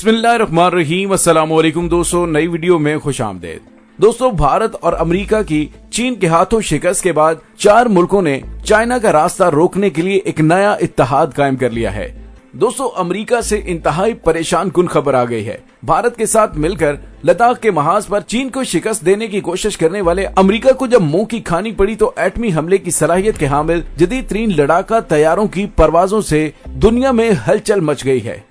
बिस्मिल्लाहिर्रहमानिर्रहीम। अस्सलाम वालेकुम दोस्तों, नई वीडियो में खुश आमदेद। दोस्तों, भारत और अमेरिका की चीन के हाथों शिकस्त के बाद 4 मुल्कों ने चाइना का रास्ता रोकने के लिए एक नया इत्तेहाद कायम कर लिया है। दोस्तों, अमेरिका से इंतहाई परेशान कुन खबर आ गई है। भारत के साथ मिलकर लद्दाख के महाज पर चीन को शिकस्त देने की कोशिश करने वाले अमेरिका को जब मुंह की खानी पड़ी तो एटमी हमले की सलाहियत के हामिल जदीद तरीन लड़ाका तैयारों की परवाजों से दुनिया में हलचल मच गई है।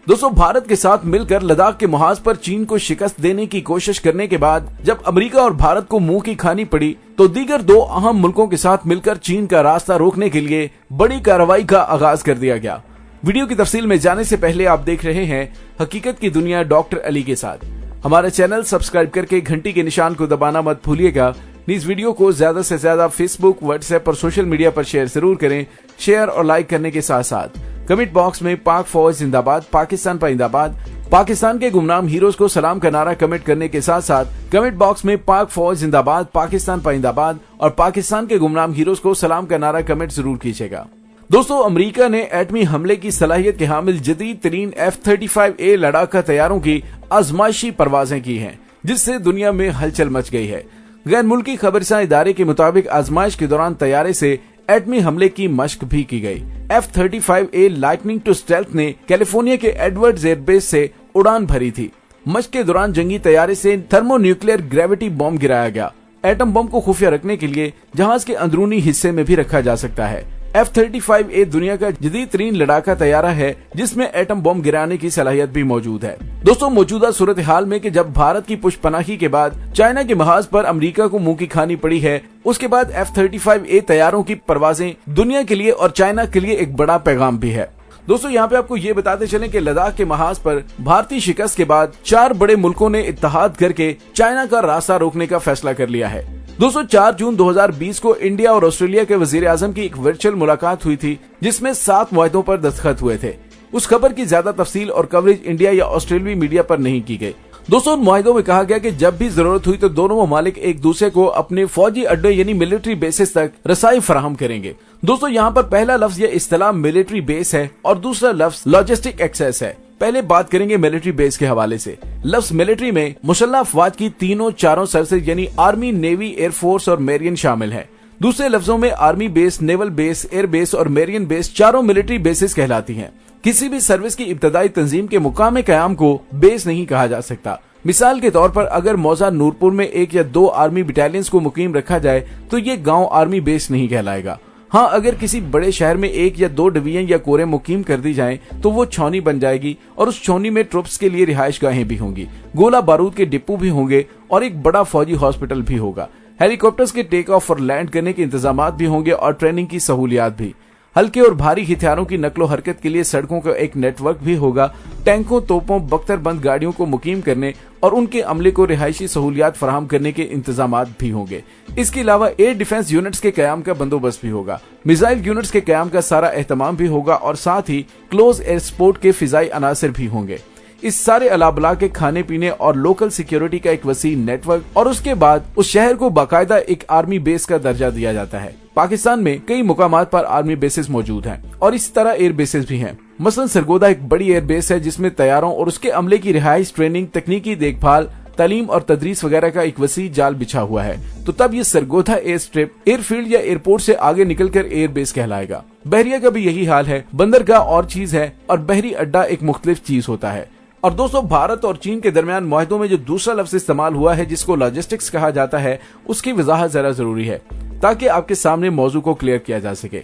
दोस्तों, भारत के साथ मिलकर लद्दाख के महाज पर चीन को शिकस्त देने की कोशिश करने के बाद जब अमेरिका और भारत को मुंह की खानी पड़ी तो दीगर 2 अहम मुल्कों के साथ मिलकर चीन का रास्ता रोकने के लिए बड़ी कार्रवाई का आगाज कर दिया गया। वीडियो की तफसील में जाने से पहले आप देख रहे हैं हकीकत की दुनिया डॉक्टर अली के साथ। हमारा चैनल सब्सक्राइब करके घंटी के निशान को दबाना मत भूलिएगा। इस वीडियो को ज्यादा से ज्यादा फेसबुक, व्हाट्सएप और सोशल मीडिया पर शेयर जरूर करें। शेयर और लाइक करने के साथ साथ कमेंट बॉक्स में पाक फौज जिंदाबाद, पाकिस्तान पाइंदाबाद, पाकिस्तान के गुमनाम हीरोज को सलाम का नारा कमेंट करने के साथ साथ कमेंट बॉक्स में पाक फौज जिंदाबाद, पाकिस्तान पाइंदाबाद और पाकिस्तान के गुमनाम हीरोज को सलाम का नारा कमेंट जरूर कीजिएगा। दोस्तों, अमेरिका ने एटमी हमले की सलाहियत के हामिल जदीद तरीन F-35A लड़ाका तैयारों की आजमाइशी परवाजें की हैं, जिससे दुनिया में हलचल मच गई है। गैर मुल्की खबरसां इदारे के मुताबिक आजमाइश के दौरान तैयारे से एटमी हमले की मशक भी की गई। F-35A लाइटनिंग टू स्टेल्थ ने कैलिफोर्निया के एडवर्ड्स एयरबेस से उड़ान भरी थी। मशक के दौरान जंगी तैयारे से थर्मोन्यूक्लियर ग्रेविटी बॉम्ब गिराया गया। एटम बम को खुफिया रखने के लिए जहाज के अंदरूनी हिस्से में भी रखा जा सकता है। F-35A दुनिया का जदीद तरीन लड़ाका तैयारा है जिसमें एटम बम गिराने की सलाहियत भी मौजूद है। दोस्तों, मौजूदा सूरत हाल में कि जब भारत की पुष्पनाही के बाद चाइना के महाज पर अमेरिका को मुंह की खानी पड़ी है, उसके बाद F-35A तैयारों की परवाजें दुनिया के लिए और चाइना के लिए एक बड़ा पैगाम भी है। दोस्तों, यहाँ पे आपको ये बताते चलें कि लद्दाख के महाज पर भारतीय शिकस्त के बाद 4 बड़े मुल्कों ने इत्तेहाद करके चाइना का रास्ता रोकने का फैसला कर लिया है। दोस्तों, 4 जून 2020 को इंडिया और ऑस्ट्रेलिया के वजीर आजम की एक वर्चुअल मुलाकात हुई थी जिसमें 7 मुआहदों पर दस्तखत हुए थे। उस खबर की ज्यादा तफसील और कवरेज इंडिया या ऑस्ट्रेलियाई मीडिया पर नहीं की गई। दोस्तों, उन मुआहदों में कहा गया कि जब भी जरूरत हुई तो दोनों ममालिक एक दूसरे को अपने फौजी अड्डे यानी मिलिट्री बेसिस तक रसाई फराहम करेंगे। दोस्तों, यहाँ पर पहला लफ्ज या इस्तेलाह मिलिट्री बेस है और दूसरा लफ्ज लॉजिस्टिक एक्सेस है। पहले बात करेंगे मिलिट्री बेस के हवाले से। लफ्ज मिलिट्री में मुसल्लह अफवाज की तीनों चारों सर्विसेज यानी आर्मी, नेवी, एयरफोर्स और मेरियन शामिल है। दूसरे लफ्जों में army base, naval base, air base और मेरियन बेस चारों मिलिट्री बेसिस कहलाती हैं। किसी भी सर्विस की इब्तदाई तंजीम के मुकाम कयाम को बेस नहीं कहा जा सकता। मिसाल के तौर पर अगर मौजा नूरपुर में 1 या 2 आर्मी बटालियंस को मुकीम रखा जाए तो ये गांव आर्मी बेस नहीं कहलाएगा। हाँ, अगर किसी बड़े शहर में 1 या 2 डिवीजन या कोरे मुकीम कर दी जाएं तो वो छौनी बन जाएगी और उस छौनी में ट्रुप्स के लिए रिहाइश गाहें भी होंगी, गोला बारूद के डिपो भी होंगे और एक बड़ा फौजी हॉस्पिटल भी होगा। हेलीकॉप्टर्स के टेक ऑफ और लैंड करने के इंतजाम भी होंगे और ट्रेनिंग की सहूलियात भी। हल्के और भारी हथियारों की नकलो हरकत के लिए सड़कों का एक नेटवर्क भी होगा। टैंकों, तोपों, बख्तरबंद गाड़ियों को मुकीम करने और उनके अमले को रिहायशी सहूलियात फराहम करने के इंतजाम भी होंगे। इसके अलावा एयर डिफेंस यूनिट्स के कयाम का बंदोबस्त भी होगा। मिसाइल यूनिट्स के कयाम का सारा एहतमाम भी होगा और साथ ही क्लोज एयर सपोर्ट के फिजाई अनासर भी होंगे। इस सारे अलाबला के खाने पीने और लोकल सिक्योरिटी का एक वसी नेटवर्क और उसके बाद उस शहर को बाकायदा एक आर्मी बेस का दर्जा दिया जाता है। पाकिस्तान में कई मुकामात पर आर्मी बेसिस मौजूद हैं और इस तरह एयर बेसिस भी हैं। मसलन सरगोदा एक बड़ी एयर बेस है जिसमें तैयारों और उसके अमले की रिहाइश, ट्रेनिंग, तकनीकी देखभाल, तालीम और तदरीस वगैरह का एक वसी जाल बिछा हुआ है। तो तब ये सरगोदा एयर स्ट्रिप एयरफील्ड या एयरपोर्ट से आगे निकलकर एयर बेस कहलाएगा। बहरिया का भी यही हाल है। बंदरगाह और चीज है और बहरी अड्डा एक मुख्तलिफ चीज होता है। और दोस्तों, भारत और चीन के दरमियान मुआहदों में जो दूसरा लफ्ज इस्तेमाल हुआ है जिसको लॉजिस्टिक्स कहा जाता है, उसकी वजाहत जरा जरूरी है ताकि आपके सामने मौजू को क्लियर किया जा सके।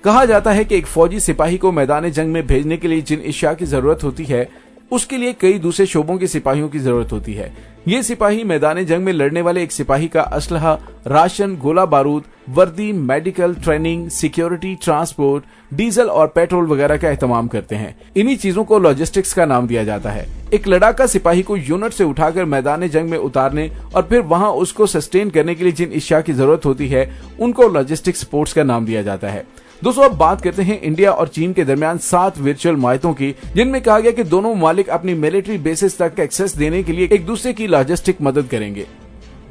कहा जाता है कि एक फौजी सिपाही को मैदान जंग में भेजने के लिए जिन इश्या की जरूरत होती है उसके लिए कई दूसरे शोबों के सिपाहियों की जरूरत होती है। ये सिपाही मैदान जंग में लड़ने वाले एक सिपाही का असलहा, राशन, गोला बारूद, वर्दी, medical, training, security, transport, diesel और पेट्रोल वगैरह का एहतमाम करते हैं। इन्हीं चीजों को लॉजिस्टिक्स का नाम दिया जाता है। एक लड़ाका सिपाही को यूनिट से उठाकर मैदान जंग में उतारने और फिर वहां उसको सस्टेन करने के लिए जिन इश्या की जरूरत होती है उनको लॉजिस्टिक सपोर्ट्स का नाम दिया जाता है। दोस्तों, अब बात करते हैं इंडिया और चीन के दरमियान 7 वर्चुअल मुआहदों की, जिनमें कहा गया कि दोनों ममालिक अपनी मिलिट्री बेसिस तक एक्सेस देने के लिए एक दूसरे की लॉजिस्टिक मदद करेंगे।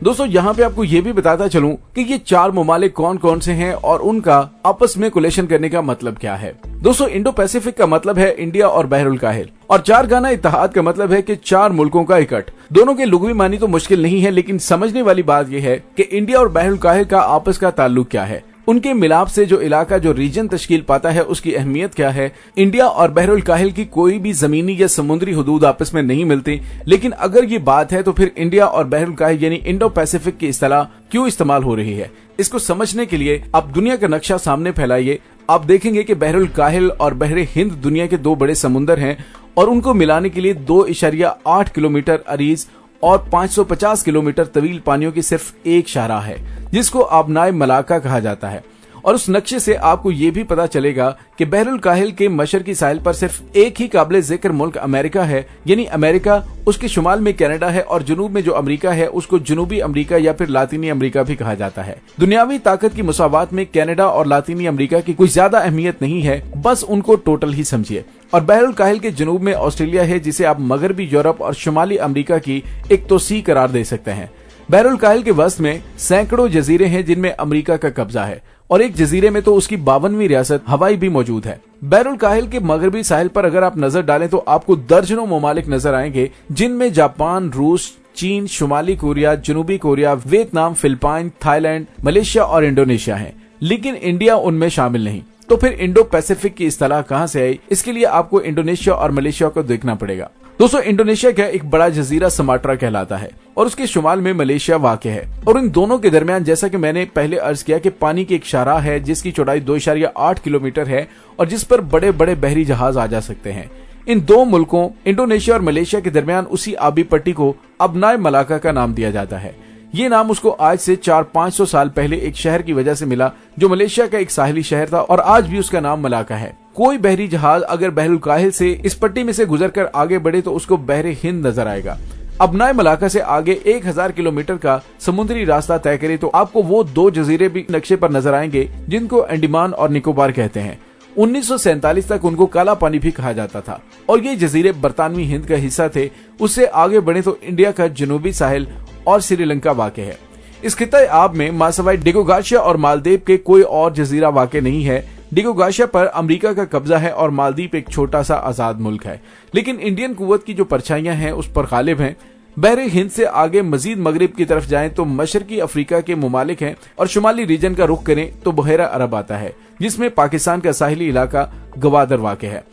दोस्तों यहाँ पे आपको ये भी बताता चलूं कि ये चार ममालिक कौन कौन से हैं और उनका आपस में कोलेशन करने का मतलब क्या है। दोस्तों इंडो पैसिफिक का मतलब है इंडिया और बहरुल काहिल, और चार गाना इत्तेहाद का मतलब है कि चार मुल्कों का इकट्ठ। दोनों के लुग़वी मानी तो मुश्किल नहीं है, लेकिन समझने वाली बात यह है कि इंडिया और बहरुल काहिल का आपस का ताल्लुक क्या है, उनके मिलाप से जो इलाका जो रीजन तश्कील पाता है उसकी अहमियत क्या है। इंडिया और बहरुल काहिल की कोई भी जमीनी या समुद्री हुदूद आपस में नहीं मिलती, लेकिन अगर ये बात है तो फिर इंडिया और बहरुल काहिल यानी इंडो पैसिफिक की इस्तेलाह क्यों इस्तेमाल हो रही है। इसको समझने के लिए आप दुनिया का नक्शा सामने फैलाइए। आप देखेंगे कि बहरुल काहिल और बहरे हिंद दुनिया के दो बड़े समुंदर हैं और उनको मिलाने के लिए 2.8 किलोमीटर अरीज और 550 किलोमीटर तवील पानियों की सिर्फ एक शाहराह है, जिसको आबनाए मलाका कहा जाता है। और उस नक्शे से आपको ये भी पता चलेगा कि बहरुल काहिल के मशरकी साहिल पर सिर्फ एक ही काबिल जिक्र मुल्क अमेरिका है, यानी अमेरिका, उसके शुमाल में कनाडा है और जनूब में जो अमेरिका है उसको जनूबी अमेरिका या फिर लातीनी अमेरिका भी कहा जाता है। दुनियावी ताकत की मुसावात में कनाडा और लातीनी अमेरिका की कोई ज्यादा अहमियत नहीं है, बस उनको टोटल ही समझिए। और बहरुल काहिल के जनूब में ऑस्ट्रेलिया है, जिसे आप मगरबी यूरोप और शुमाली अमेरिका की एक तोसी करार दे सकते हैं। बहरुल काहिल के वस्त में सैकड़ों जजीरे हैं जिनमें अमेरिका का कब्जा है, और एक जजीरे में तो उसकी 52वीं रियासत हवाई भी मौजूद है। बहरुल काहिल के मगरबी साहिल पर अगर आप नजर डालें तो आपको दर्जनों ममालिक नजर आएंगे, जिनमें जापान, रूस, चीन, शुमाली कोरिया, जनूबी Korea, Vietnam, Philippine, Thailand, Malaysia और इंडोनेशिया है, लेकिन इंडिया उनमें शामिल नहीं। तो फिर इंडो पैसिफिक की इस्तेलाह कहां से आई, इसके लिए आपको इंडोनेशिया और मलेशिया को देखना पड़ेगा। दोस्तों इंडोनेशिया का एक बड़ा जजीरा समाट्रा कहलाता है और उसके शुमाल में मलेशिया वाक़ है, और इन दोनों के दरमियान जैसा कि मैंने पहले अर्ज किया कि पानी की एक शाहराह है जिसकी चौड़ाई 2.8 किलोमीटर है और जिस पर बड़े बड़े बहरी जहाज आ जा सकते हैं। इन दो मुल्कों इंडोनेशिया और मलेशिया के दरमियान उसी आबी पट्टी को अबनाए मलाका का नाम दिया जाता है। ये नाम उसको आज से 400-500 साल पहले एक शहर की वजह से मिला जो मलेशिया का एक साहिली शहर था, और आज भी उसका नाम मलाका है। कोई बहरी जहाज अगर बहरुल काहिल से इस पट्टी में से गुजरकर आगे बढ़े तो उसको बहरे हिंद नजर आएगा। अबनाए मलाका से आगे 1000 किलोमीटर का समुद्री रास्ता तय करे तो आपको वो दो जजीरे भी नक्शे पर नजर आएंगे जिनको अंडमान और निकोबार कहते हैं। 1947 तक उनको काला पानी भी कहा जाता था और ये जजीरे बरतानवी हिंद का हिस्सा थे। उससे आगे बढ़े तो इंडिया का जनूबी साहिल और श्रीलंका वाक़ है। इस खिताए आब में मासवाई डिगोगाशिया और मालदीव के कोई और जजीरा वाक़ नहीं है। डिगोगाशिया पर अमेरिका का कब्जा है और मालदीव एक छोटा सा आजाद मुल्क है, लेकिन इंडियन कुव्वत की जो परछाइयां हैं उस पर गालिब हैं। बहरे हिंद से आगे मजीद मगरिब की तरफ जाएं तो मशरकी अफ्रीका के मुमालिक हैं, और शुमाली रीजन का रुख करें तो बहेरा अरब आता है, जिसमें पाकिस्तान का साहिली इलाका गवादर वाक़ है।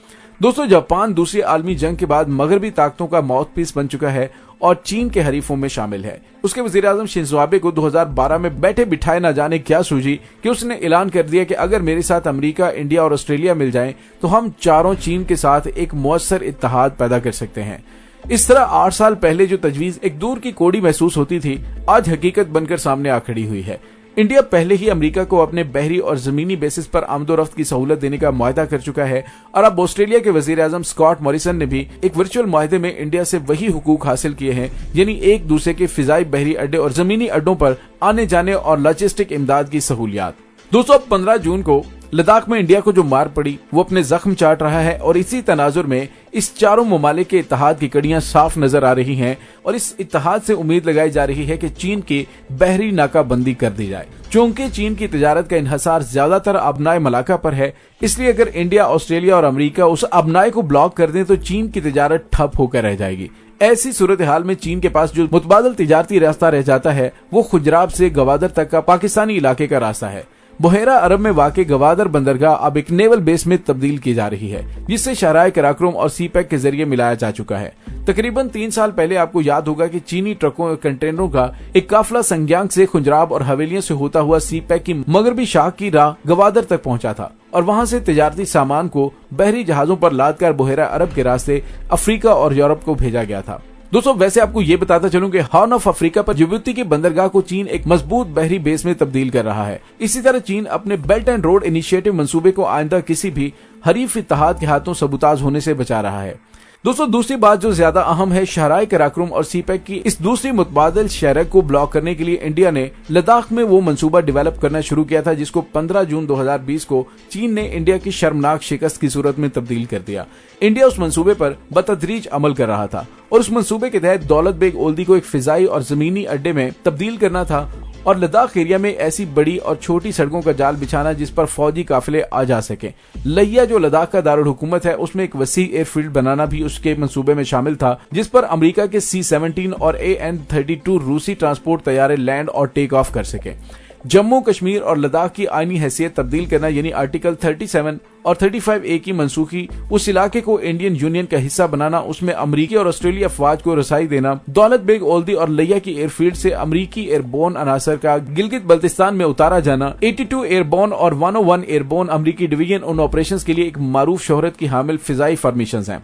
दोस्तों जापान दूसरी आलमी जंग के बाद मगरबी ताकतों का माउथपीस बन चुका है और चीन के हरीफों में शामिल है। उसके वज़ीर-ए-आज़म शिंजो आबे को 2012 में बैठे बिठाए न जाने क्या सूझी कि उसने ऐलान कर दिया कि अगर मेरे साथ अमेरिका, इंडिया और ऑस्ट्रेलिया मिल जाएं तो हम चारों चीन के साथ एक मुअस्सर इत्तेहाद पैदा कर सकते हैं। इस तरह 8 साल पहले जो तजवीज एक दूर की कोड़ी महसूस होती थी, आज हकीकत बनकर सामने आ खड़ी हुई है। इंडिया पहले ही अमेरिका को अपने बहरी और जमीनी बेसिस पर आमदोरफ्त की सहूलत देने का मुआहदा कर चुका है, और अब ऑस्ट्रेलिया के वज़ीर-ए-आज़म स्कॉट मॉरिसन ने भी एक वर्चुअल मुआहदे में इंडिया से वही हुकूक हासिल किए हैं, यानी एक दूसरे के फिजाई बहरी अड्डे और जमीनी अड्डों पर आने जाने और लॉजिस्टिक इमदाद की सहूलियात। दोस्तों 15 जून को लद्दाख में इंडिया को जो मार पड़ी वो अपने जख्म चाट रहा है, और इसी तनाजुर में इस चारों ममालिक के इत्तेहाद की कड़ियां साफ नजर आ रही हैं, और इस इत्तेहाद से उम्मीद लगाई जा रही है कि चीन की बहरी नाकाबंदी कर दी जाए। चूंकि चीन की तिजारत का इन्हसार ज्यादातर अबनाए मलाका पर है, इसलिए अगर इंडिया, ऑस्ट्रेलिया और अमेरिका उस अबनाए को ब्लॉक कर दें तो चीन की तिजारत ठप होकर रह जाएगी। ऐसी सूरत हाल में चीन के पास जो मुतबादल तिजारती रास्ता रह जाता है वो खुजराब से गवादर तक का पाकिस्तानी इलाके का रास्ता है। बहेरा अरब में वाक़ गवादर बंदरगाह अब एक नेवल बेस में तब्दील की जा रही है, जिससे शहराए कराक्रम और सी पैक के जरिए मिलाया जा चुका है। तकरीबन 3 साल पहले आपको याद होगा कि चीनी ट्रकों और कंटेनरों का एक काफिला संज्ञांग से खुंजराब और हवेलियों से होता हुआ सी पैक की मगरबी शाख की राह गवादर तक पहुंचा था, और वहां से तिजारती सामान को बहरी जहाजों पर लादकर बहेरा अरब के रास्ते अफ्रीका और यूरोप को भेजा गया था। दोस्तों वैसे आपको ये बताता चलूं कि हॉर्न ऑफ अफ्रीका पर जिबूती की बंदरगाह को चीन एक मजबूत बहरी बेस में तब्दील कर रहा है। इसी तरह चीन अपने बेल्ट एंड रोड इनिशिएटिव मंसूबे को आइंदा किसी भी हरीफ इत्तेहाद के हाथों सबूताज होने से बचा रहा है। दोस्तों दूसरी बात जो ज्यादा अहम है, शहराए कराक्रम और सी पैक की इस दूसरी मुतबादिल शहरक को ब्लॉक करने के लिए इंडिया ने लद्दाख में वो मंसूबा डेवलप करना शुरू किया था जिसको 15 जून 2020 को चीन ने इंडिया की शर्मनाक शिकस्त की सूरत में तब्दील कर दिया। इंडिया उस मंसूबे पर बतदरीज अमल कर रहा था और उस मंसूबे के तहत दौलत बेग ओल्दी को एक फिजाई और जमीनी अड्डे में तब्दील करना था और लद्दाख एरिया में ऐसी बड़ी और छोटी सड़कों का जाल बिछाना जिस पर फौजी काफिले आ जा सके। लैया जो लद्दाख का दारुल हुकूमत है उसमें एक वसी एयरफील्ड बनाना भी उसके मंसूबे में शामिल था, जिस पर अमेरिका के C-17 और AN-32 रूसी ट्रांसपोर्ट तैयारे लैंड और टेक ऑफ कर सके। जम्मू कश्मीर और लद्दाख की आईनी हैसियत तब्दील करना यानी आर्टिकल 37 और 35A की मनसूखी, उस इलाके को इंडियन यूनियन का हिस्सा बनाना, उसमें अमरीकी और ऑस्ट्रेलिया अफवाज को रसाई देना, दौलत बेग ओल्दी और लैया की एयरफील्ड से अमरीकी एयरबोर्न अनासर का गिलगित बल्तिस्तान में उतारा जाना, 82 एयरबोर्न और 101 एयरबोर्न अमरीकी डिवीजन उन ऑपरेशंस के लिए एक मारूफ शोहरत की हामिल फिजाई फॉर्मेशंस हैं।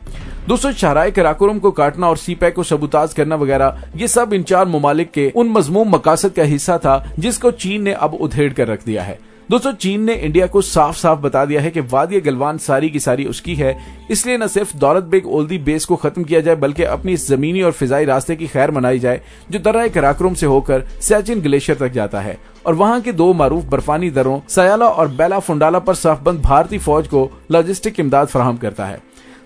दोस्तों, शाहराए कराकोरम को काटना और सीपैक को सबूताज करना वगैरह, ये सब इन 4 ममालिक के उन मजमूम मकासद का हिस्सा था जिसको चीन ने अब उधेड़ कर रख दिया है। दोस्तों, चीन ने इंडिया को साफ साफ बता दिया है कि वादी गलवान सारी की सारी उसकी है, इसलिए न सिर्फ दौलत बेग ओल्दी बेस को खत्म किया जाए बल्कि अपनी इस जमीनी और फिजाई रास्ते की खैर मनाई जाए जो दर्रा कराकोरम से होकर सियाचिन ग्लेशियर तक जाता है और वहां के 2 मारूफ बर्फानी दरों सयाला और बेला फुंडाला पर साफबंद भारतीय फौज को लॉजिस्टिक इमदाद फराहम करता है।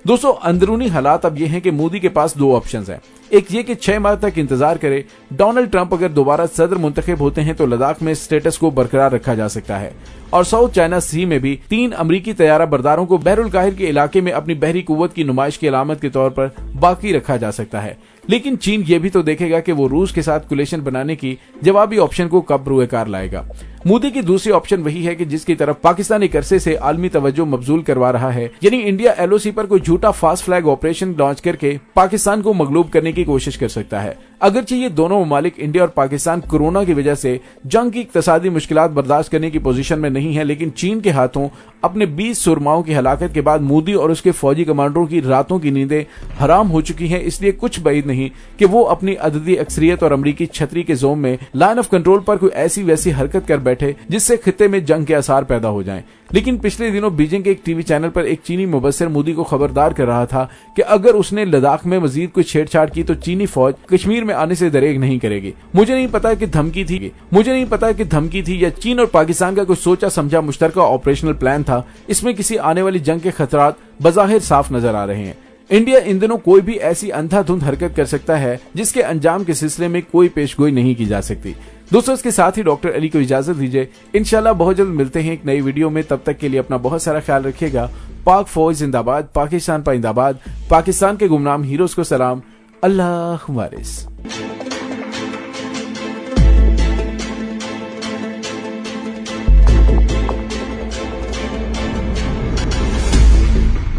दोस्तों, अंदरूनी हालात अब ये हैं कि मोदी के पास 2 ऑप्शंस हैं। एक ये कि 6 माह तक इंतजार करे, डोनाल्ड ट्रंप अगर दोबारा सदर मुंतखब होते हैं तो लद्दाख में स्टेटस को बरकरार रखा जा सकता है और साउथ चाइना सी में भी 3 अमरीकी तैयारा बरदारों को बहरुल काहिर के इलाके में अपनी बहरी कुव्वत की नुमाइश की अलामत के तौर पर बाकी रखा जा सकता है। लेकिन चीन ये भी तो देखेगा कि वो रूस के साथ कुलेशन बनाने की जवाबी ऑप्शन को कब रूएकार लाएगा। मोदी की दूसरी ऑप्शन वही है कि जिसकी तरफ पाकिस्तान एक अरसे से आलमी तवज्जो मबजूल करवा रहा है, यानी इंडिया LOC पर कोई झूठा फास्ट फ्लैग ऑपरेशन लॉन्च करके पाकिस्तान को मगलूब करने की कोशिश कर सकता है। अगरचे ये दोनों ममालिक इंडिया और पाकिस्तान कोरोना की वजह से जंग की इक्तसादी मुश्किलात बर्दाश्त करने की पोजीशन में नहीं है, लेकिन चीन के हाथों अपने 20 सुरमाओं की हलाकत के बाद मोदी और उसके फौजी कमांडरों की रातों की नींदें हराम हो चुकी हैं। इसलिए कुछ बाद नहीं कि वो अपनी अददी अक्सरियत और अमरीकी छतरी के जोम में लाइन ऑफ कंट्रोल पर कोई ऐसी वैसी हरकत कर बैठे जिससे खित्ते में जंग के आसार पैदा हो जाएं। लेकिन पिछले दिनों बीजिंग के एक टीवी चैनल पर एक चीनी मुबस्सिर मोदी को खबरदार कर रहा था कि अगर उसने लद्दाख में मजीद कोई छेड़छाड़ की तो चीनी फौज कश्मीर में आने से दरेग नहीं करेगी। मुझे नहीं पता कि धमकी थी या चीन और पाकिस्तान का कोई सोचा समझा मुश्तरका ऑपरेशनल प्लान था। इसमें किसी आने वाली जंग के खतरात बज़ाहिर साफ नजर आ रहे हैं। इंडिया इन दिनों कोई भी ऐसी अंधाधुंध हरकत कर सकता है जिसके अंजाम के सिलसिले में कोई पेशगोई नहीं की जा सकती। दोस्तों, इसके साथ ही डॉक्टर अली को इजाजत दीजिए। इंशाल्लाह बहुत जल्द मिलते हैं एक नई वीडियो में। तब तक के लिए अपना बहुत सारा ख्याल रखिएगा। पाक फौज जिंदाबाद, पाकिस्तान पाइंदाबाद, पाकिस्तान के गुमनाम हीरोज को सलाम। अल्लाह वारिस।